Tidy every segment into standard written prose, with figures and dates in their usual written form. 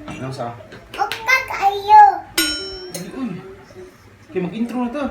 Anong sa? Huwag ka kayo. Ay, uy. Okay, mag-intro na to.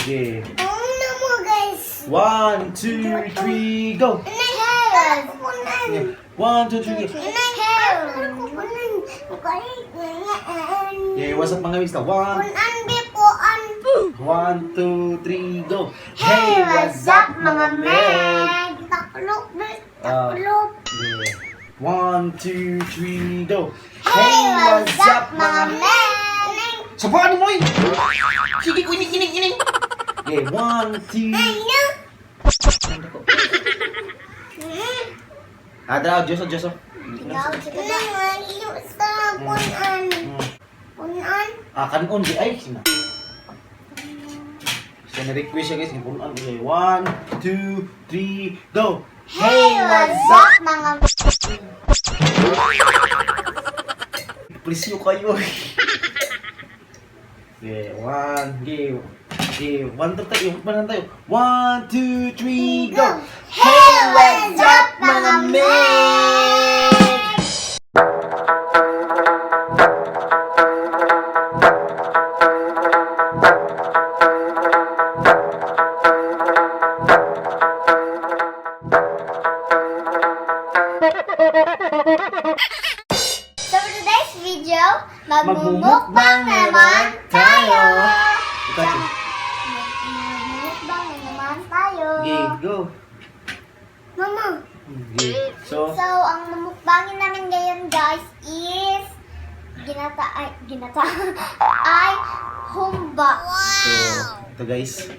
Okay. Una mo guys. 1, 2, 3, go! Inhale. Yeah. 1, 2, 3, go! Inhale. Okay, what's up mga mister? 1, Punan bipuan. 1, 2, 3, go! Hey, what's up mga men? Taklop. Taklop. Yeah. 1, 2, 3, go! Hey, what's up mga men? Sabaan mo eh! Sige ko, ining! Okay, 1, 2... Ano? Ada, Diyos. Ikaw, sige ba? Nangaliyo sa punan. Punan? Kanon di ay. Sina. So, na-request siya guys. Punan. Okay, 1, 2, 3, go! Hey, what's up mga Please you kayo. Okay, 1, give. Okay, 1 tayo. 1 tayo. 1, 2, 3, go! Hey, what's up mga men? So for today's video, magmumukbang naman tayo. Ikaw, Chu. Magmumukbang naman tayo. Okay, go. Mama. Okay. So, Ang mamukbangin namin ngayon guys is ginata ay humba. ito guys.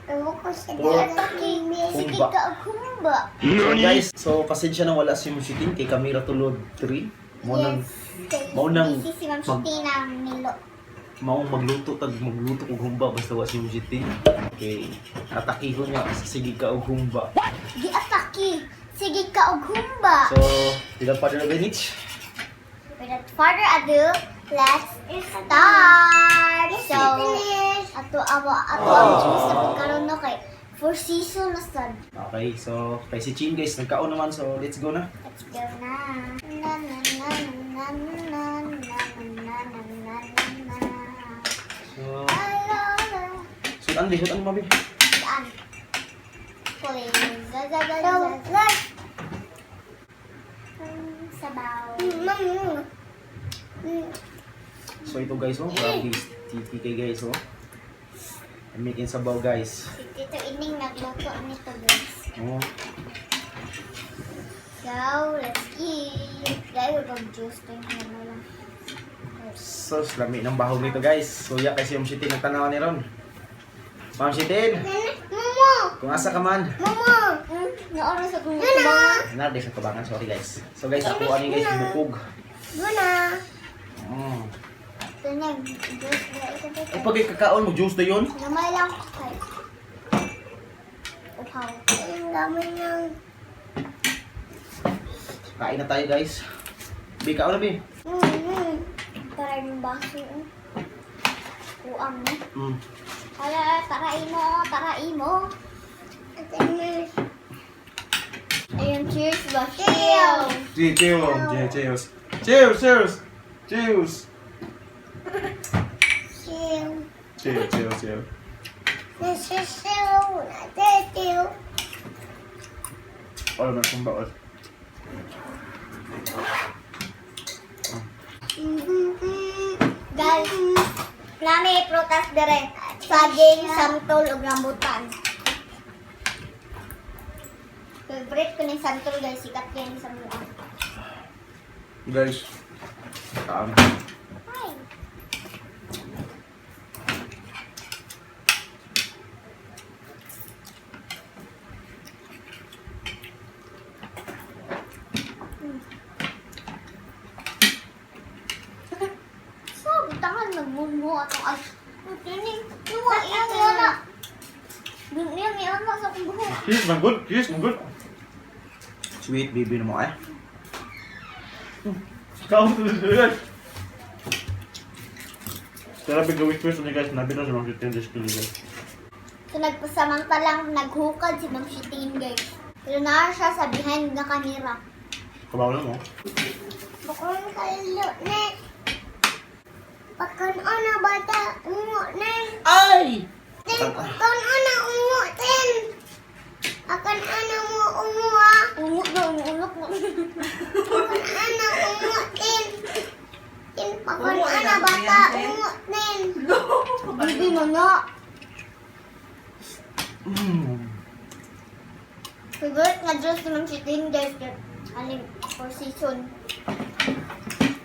Ewan ko sa Pork sige humba. ka og humba. So guys, pasensya na wala si Musitin kay Camila Tulod 3. Maunang Busy si Ma'am Shitina Milo. maong magluto og humba basta wa si Musitin. Okay. Atakihon niya sige ka og humba. Di ataki. Sige ka og humba. So, without further minutes. Without further ado, let's start. So, ato ang juice na pagkaroon no kay for season na sad. Okay, so kay si Chin guys, nagkaon naman so let's go na. Let's go na. Na na na na na na na na na na. So, Ala. sudan mabi. Saan? Please. Zazazazaza. Sabaw. So ito guys, grabe TTK guys, I'm making sabaw guys. Si Tito Ining nagluto nito guys. Oh. So, let's eat. Dahil we're gonna juice ito yung lang. So, lami ng bahog nito guys. So, ya kasi yung Shitin nagtanaw ni Ron. Ma'am Shitin, Mama! kung asa ka man. Mama! Naoras ako ng kubangan. Nardi sa kabangan, sorry guys. So guys, ako ani guys, bukog. Muna! Mm. Ito na, juice na ito. Kung pag kakaon mo, juice na yun. Gamay lang ko kay. Uhaw. Ang gamay lang. Kain na tayo guys. Bi, kaon na Bi. Taray ng baso. Uang mo. Mm. Hala, taray mo. Ayun, cheers ba? Cheers! Cheers. Cheers! Cheers. Nasisilaw na tetiw. Wala na kung baon. Guys, nami prutas dire. Saging, santol, ug rambutan. Favorite ko ni santol guys, sikat yan sa mga. Guys, kaon. Hi. So, tangan nagmunmo atong as. Tining, nuwa iyang yana. Iyang yana sa kong buhok. Cheers, man good. Sweet baby na mo eh. Kaon to this. Tara bigawin first ni guys, nabi na sa mga Shitin this kilo guys. So, nagpasamantalang naghukad si Ma'am Shitin guys. Pero na siya sa behind na camera. Kabaw na mo. kailo, Nen. Pakan ana bata, ungo, Nen. Ay! Nen, pakan ana ungo, Nen. Akan ana mo ungo, ha? Ungo na, ungo. Pakan ana ungo, Nen. Nen, pakan ana bata, ungo, Nen. Bibi mo na. Favorite nga Diyos naman si Tin, guys. Aling for season.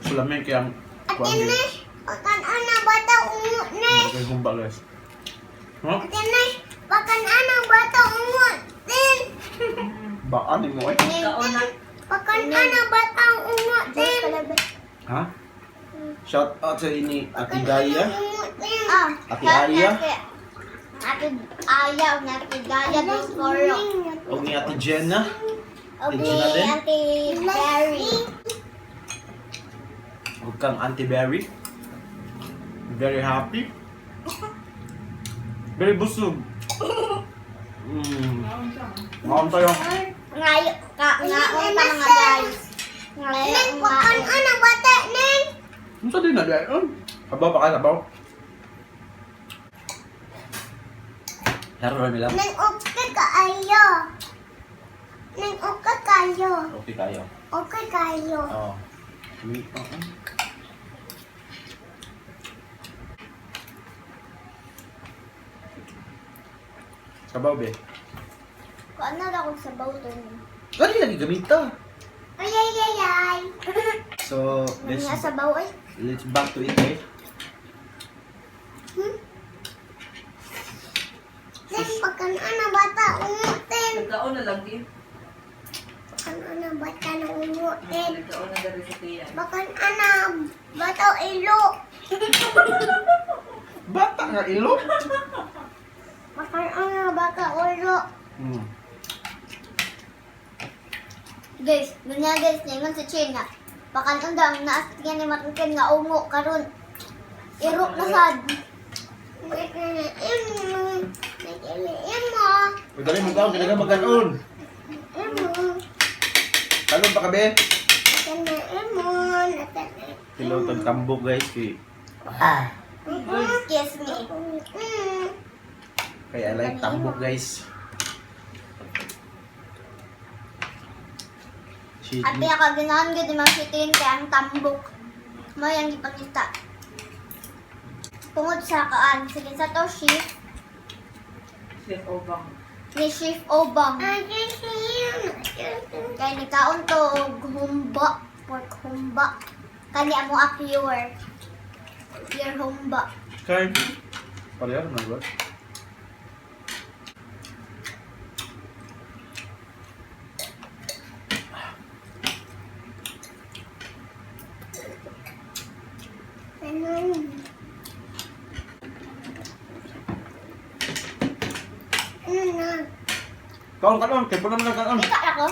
Sulamin kaya ang Atin na, pakan ana bata ungo, Nen. Kaya humba guys. Ha? Atin na, pakan ana bata ungo, Nen. Baan mo eh. Pakan ana bata ungo, Nen. Ha? Shout out sa ini Ate Gaya. Ah, Ate Aya. Ate Aya, Ate Gaya, dos koro. O ni Ate Jenna. Okay, Gina din? Ate Berry. Huwag kang Auntie Berry. Very happy. Very busog. Ngaon tayo. Ngayon ka mga guys. Ngayon pakan ana bata, Nen. Ano sa din na dahil? Abaw pa ka, abaw. Laro na nila. Nen okay kayo. Nen okay kayo. Okay kayo. Okay kayo. Oo. Sabaw be. Kung ano na akong sabaw to. Gani lagi gamita. Ay, ay, ay, ay. So, Ano nga sabaw ay? let's back to it eh. Nen, pakan ana bata, umutin. Nagkaon na lang din. Pakan ana bata na umutin. Nagkaon na dari sa tiyan. Pakan ana bata ilo. Bata nga ilo. Pakan ana bata ilo. Hmm. Guys, ganyan guys, ngayon sa China. Pakan undang naas nga ni matukin nga ungo karon. Iro na sad. Madali mo kaon, kailangan maganon. Talon pa ka be. Tilaw tag tambok guys kay. Excuse me. Kaya I like tambok guys. Shit. At kaya kaganahan gud man sitin kay ang tambok. Mo yang ipangita. Tungod sa kaan, sige sa to shift Chef Obang. ni Chef Obang. Kaya ni kaon to og humba, pork humba. Kani amo a pure humba. Kay. Pareha na ba? Kaon kanon, kay po naman kaon. Ika ako.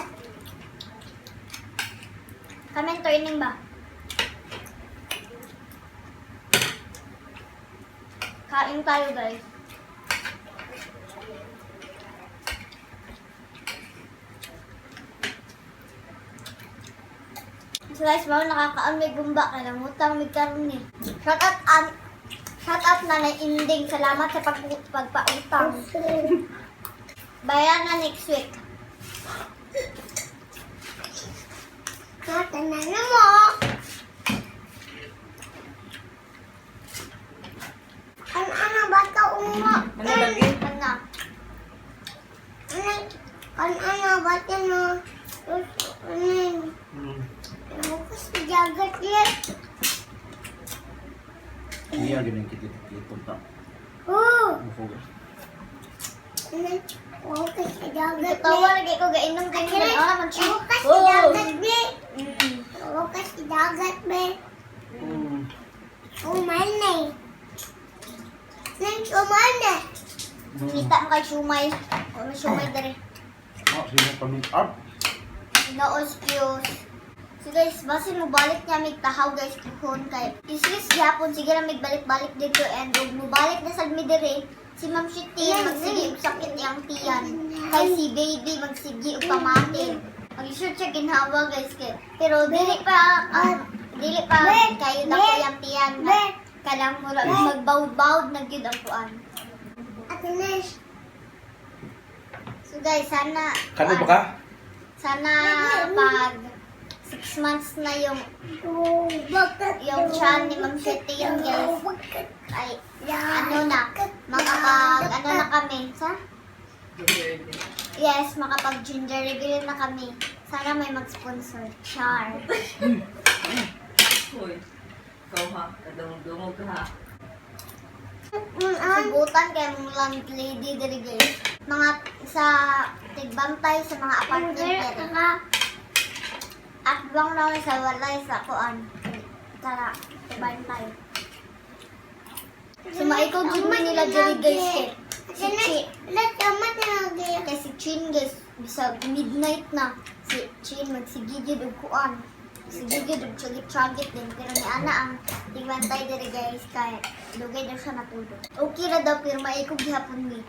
Kamen turning ba? Kain tayo guys. So guys, mga nakakaon may gumba ka lang. Utang may karon ni. Shout out na na ending. Salamat sa pagpautang. Bayan na next week. Tatanan na mo. Ano ba ka umo? Ano lagi? Ano? Ano ba ka no? Ano kasi jagat yan? Iya gini kita tak. Oo. Mufuga. Wow, kasi jagat tawa lagi ko gainom din ko. Ah, man siya. Kasi jagat be. Oo, kasi jagat be. Umay na eh. Nang umay na. Kita mo kay Shumay. Kung may Shumay dari. Ah, sino pa meet up? No excuse. So guys, base mo balik niya mig tahaw guys kuhon kay isis yapon sige ra mig balik-balik dito and ug mo balik na sad mi dire. Si Ma'am Shiti magsige og sakit yang tiyan. Kay si baby magsige og pamatin. Mag-shoot siya ginhawa guys kay. Pero dili pa Dili pa kayo na ko yung tiyan na kanang mura magbawd-bawd na gyud ang kuan. Ate Nesh. So guys, sana Kano ba ka? sana pag 6 months na yung chan ni Ma'am Shetin, guys. Ay, ano na kami. Sa? Yes, makapag ginger reveal na kami. Sana may mag-sponsor. Char. Uy. Ikaw ha. Kadungog ka ha. Subutan kay mong landlady diri guys. Mga sa tigbantay sa mga apartment diri. At bang na sa walay sa kuan. Tara, tigbantay. So maikaw jud man nila diri guys. Si Chin. Kay si Chin guys, bisa midnight na. Si Chin magsigigid og kuan. Sigigid og chagit din. Pero ni ana ang tigbantay diri guys kay dugay daw siya natulog. Okay ra daw pero maikog gihapon ni.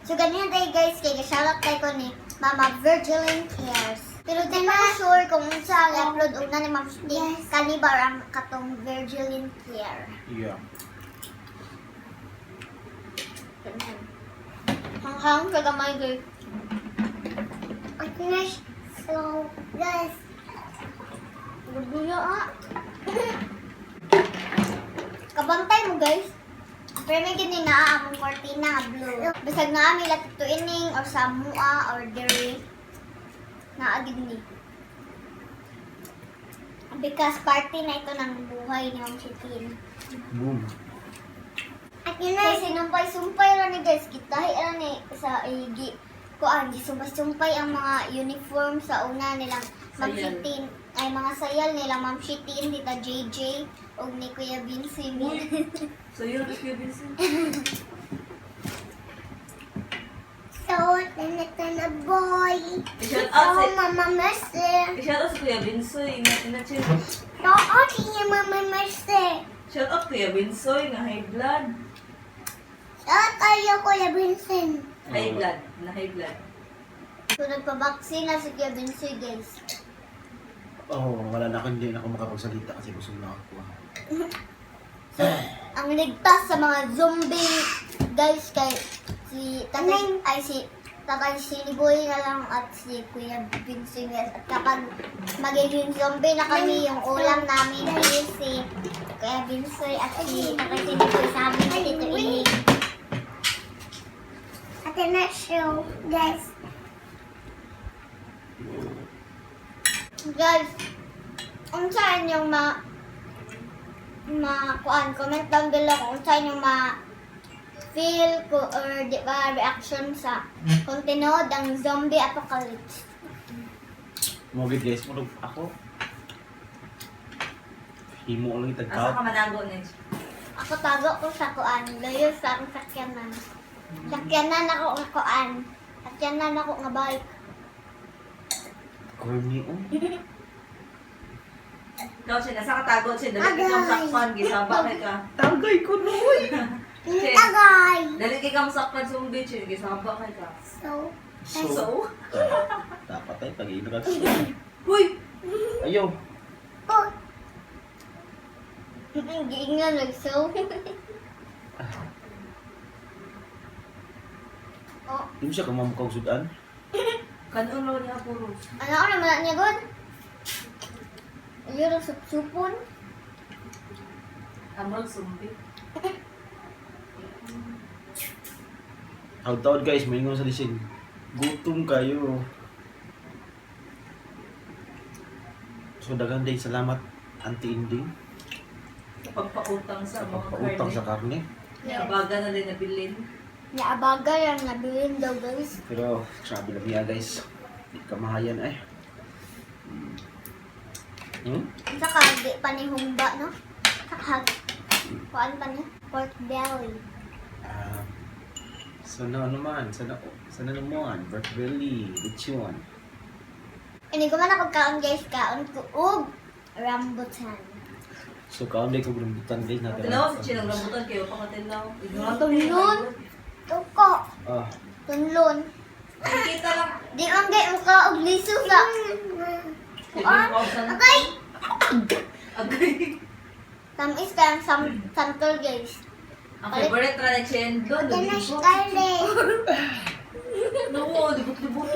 So ganyan tayo guys kay shoutout kay ko ni Mama Virgilin Cares. Pero di pa ko sure kung unsa ang upload una ni Ma'am Shting kanibar ang katong Virgilin Care. Yeah. Hanghang ka gamay guys. Ate Nesh. So, guys. Gugulo ah. Kabantay mo guys. Pero may gini na among cortina nga blue. Bisag na ami latito ining or sa mua or dairy. Naagid ni. Because party na ito ng buhay ni Ma'am Shitin. Boom. Ate Kasi Nesh. sinumpay-sumpay ra ni guys. Kita ni sa igi. Kuan, gisumpay-sumpay ang mga uniform sa una nilang Ma'am Sayal. Shitin. Ay mga sayal nila Ma'am Shitin, Tita JJ, o ni Kuya Vinci. So yun, Kuya Vincent. So, na boy. I-shout So, out si... Mama Mercy. I-shout out si Kuya Vinsoy. Ina-chill. So, okay yung Mama Mercy. Shout out Kuya Vinsoy nga high blood. So, tayo Kuya Vincent. High blood. Na high blood. So nagpabaksin na si Kuya Vinci guys. Wala na ako, hindi na ako makapagsalita kasi busog na ako. So, ang ligtas sa mga zombie guys kay si Tatay, ay si Tatay Siniboy na lang at si Kuya Vinci guys. At kapag magiging zombie na kami, yung ulam namin is si Kuya Vinci at si Tatay Siniboy sabi na dito ini. Ate Nesh show, guys. Guys, unsain yung kuan, comment down below kung unsain yung feel ko or di ba reaction sa kung tinood ang zombie apocalypse. Mogit guys, mulog ako. Himo lang Asa itagkaw. ka manago, Nech? Ako tago ko sa kuan, layo sa akong sakyanan. Sakyanan ako nga kuan. Sakyanan ako nga bike. Corny oh. Ikaw siya, nasa katago siya. Dali kang sakpan, gisaba kay ka. Tagay ko noy! Tagay. Dali kang sakpan zombie siya, gisaba kay ka. So, So? Dapat ay pag-iinag. Uy! Ayaw. oh, Giingan nagsaw. Oh, Di mo siya kamamukhaw sudan? Kanon mo niya puro. ano ako naman niya god? Ayun ang supsupon. Amol zombie. Taod-taod guys, maingon sa lising. Gutom kayo. So dagan day salamat Auntie Inding. Pagpautang sa mga Pagpautang sa karne. karne. Abaga na din nabilin. Naabaga yung nabilin daw guys. Pero sabi lang niya guys, di kamahayan ay. Saka di pa ni humba no? Saka kuan pa ni pork belly. Sana naman, sana naman, Bert Belly, lechon. Ini ko man ako kaon guys, kaon ko ug rambutan. So kaon day ko gumbutan guys natin. Tilaw si Chinang rambutan kayo pakatilaw. Tunlon. Tuko. Ah, Tunlon. Kita lang. Di man gay uka og liso sa Okay. Okay. Tamis kayang santol guys. Ang favorite ra ni Chendlo, Ganas libot. kali. No, libot-libot.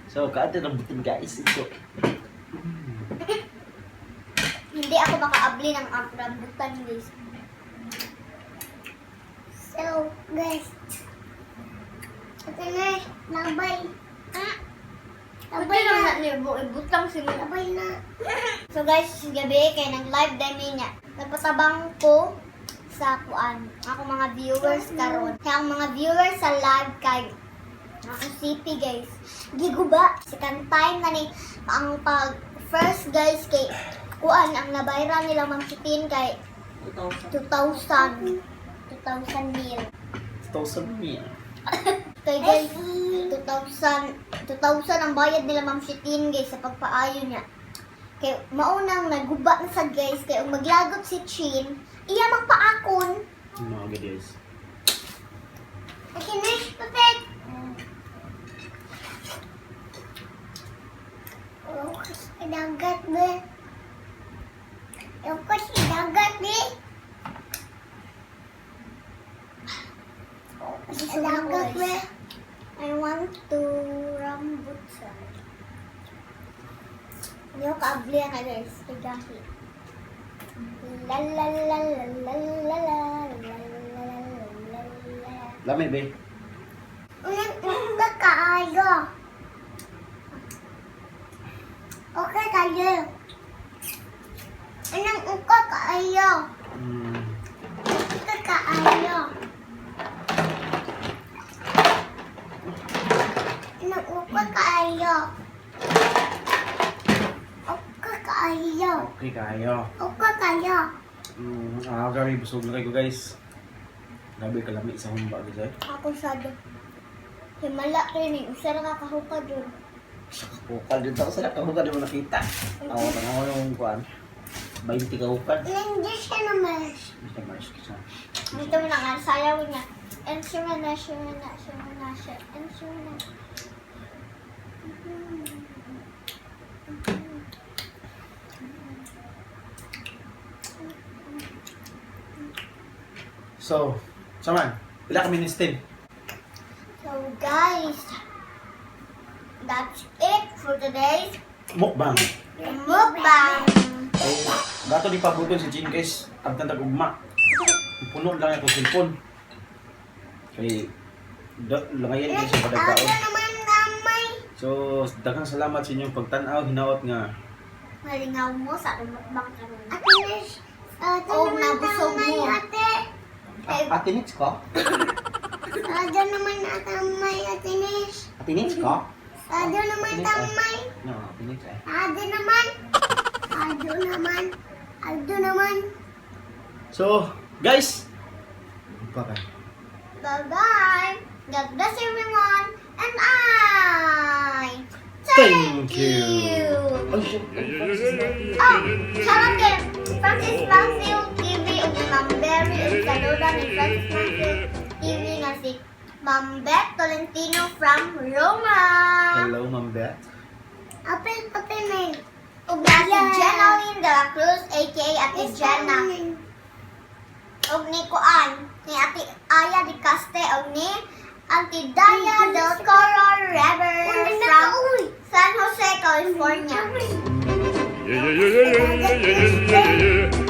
So, kaate ng butin guys. Ito. Hindi ako makaabli ng rambutan guys. So, guys. Ito na, labay. Labay na ibutang sila. Labay na. So guys, gabi kay nang live demi niya. Nagpatabang ko sa kuan. Ako mga viewers karon. Kaya ang mga viewers sa live kay ako CP guys. Giguba second time na ni ang pag first guys kay kuan ang nabayra nila Ma'am Kitin kay 2,000 mil. 1,000 mil. Kay guys 2,000 ang bayad nila Ma'am Kitin guys sa pagpaayo niya. Kay maunang naguba na sa guys kay ang maglagot si Chin, iya magpaakon. Mga guys. Okay na, papet. Oh, kasi dagat be. Oh, kasi dagat be. Oh, kasi dagat be. I want to rambutan. Hindi ako kaablihan na guys. Kagahi. La la la la la la la la la. Lami be. Unang kaayo. Okay kayo. Unang uka kaayo. Uka kaayo. Unang uka kaayo. Uka kaayo. Okay kayo. Uka kayo. Grabe busog na kayo guys. Grabe kalami sa humba guys. Ako sado. Himala rin eh. Usara ka kahupa dun. Kahukal din ako sila. Kahukal din mo nakita. Ako tanaw yung kuhan. 20 kahukal. Hindi siya naman. Basta Mars kasi. Ito mo na nga. Sayaw niya. Instrument na. So, saman. Pila kami ni Steve. So guys, that's it for today's Mukbang. mukbang. Ay, gato di pabuton si Jin guys. Abtan tag-ugma. Puno lang yung cellphone. Kay langayan kayo sa Ako padagkaon. naman damay. So, daghang salamat sa inyong pagtanaw, hinaot nga. Malingaw mo sa aking mukbang karon. Ate Nish, ate Oh, naman nabusog damay mo. ate. Ate Nix ko? Ate naman damay ate Nish. Ate Nix ko? Ate naman damay. No, Ate Nix eh. Ate naman. Ate naman. Ate naman. So, guys! Bye-bye. Bye-bye. God bless everyone. And I Thank you. Oh, shoutout kay Francis Maxfield TV ug ni Ma'am Berry ug saluda ni Francis Maxfield TV nga si Ma'am Beth Tolentino from Roma. Hello, Ma'am Beth. Apel na. Ug na si Jenaline de la Cruz aka Ate Jenna. Ug ni Kuan ni Ate Aya de Caste ug ni Auntie Daya del Coro Rever from San Jose, California. Yeah, yeah, yeah, yeah, yeah, yeah, yeah, yeah, yeah.